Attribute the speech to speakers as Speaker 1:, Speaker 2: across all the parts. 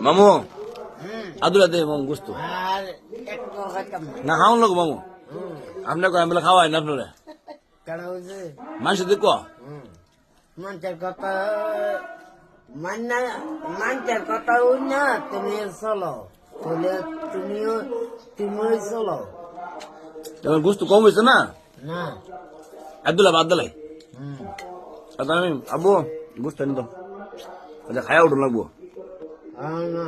Speaker 1: মামু আদুলা দে মামু গুস্তু
Speaker 2: আর একটু খাইতাম না।
Speaker 1: না খাওয়ান লোক মামু আপনার কয় আমি খাওয়াই না আপনারা
Speaker 2: কারণ হচ্ছে
Speaker 1: মানুষ দেখ
Speaker 2: মানুষের কথা মানুষের কথা ওই না তুমি চলো তাহলে তুমিও চলো
Speaker 1: তোমার গুস্তু কম হয়েছে না
Speaker 2: না
Speaker 1: আদুলা বাদ দিলাই
Speaker 2: হুম
Speaker 1: আমি আবু গুস্তু নি তো আচ্ছা খায়া উঠুন লাগবো
Speaker 2: না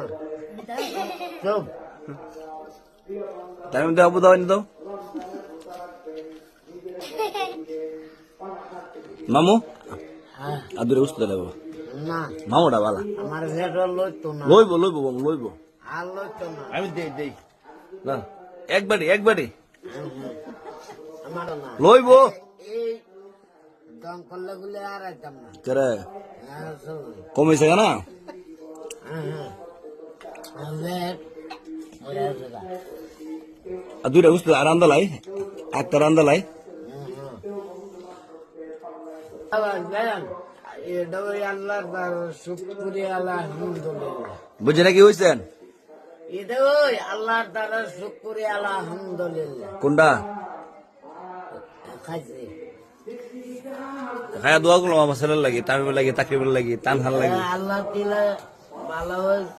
Speaker 2: চুপ
Speaker 1: তাই আমি আবু দাও নি তো মামু
Speaker 2: হ্যাঁ
Speaker 1: আদুরে গুস্তু দেবো
Speaker 2: না
Speaker 1: মামুটা বালা
Speaker 2: আমার ভেতর লইতো না
Speaker 1: লইবো লইবো মামু লইবো
Speaker 2: আর লইতো না
Speaker 1: আমি দেই না একবারই
Speaker 2: আমার না
Speaker 1: লইবো
Speaker 2: এই দম করলে গুলে আর আইতাম না
Speaker 1: কেরে
Speaker 2: হ্যাঁ চল
Speaker 1: কমেছে না আর দুইটা গুস্তু আর আন্দালাই একটা রান্দালাই বুঝে নাকি হয়েছেন
Speaker 2: আল্লাহর দ্বারা শুক্রিয়া আলহামদুলিল্লাহ
Speaker 1: কোনটা
Speaker 2: খাইছে
Speaker 1: খায়া দোয়া করলাম আমার ছেলের লাগে তামিমের লাগে তাকরিমের লাগে তানহার লাগে
Speaker 2: আল্লাহ দিলে ভালো হয়েছে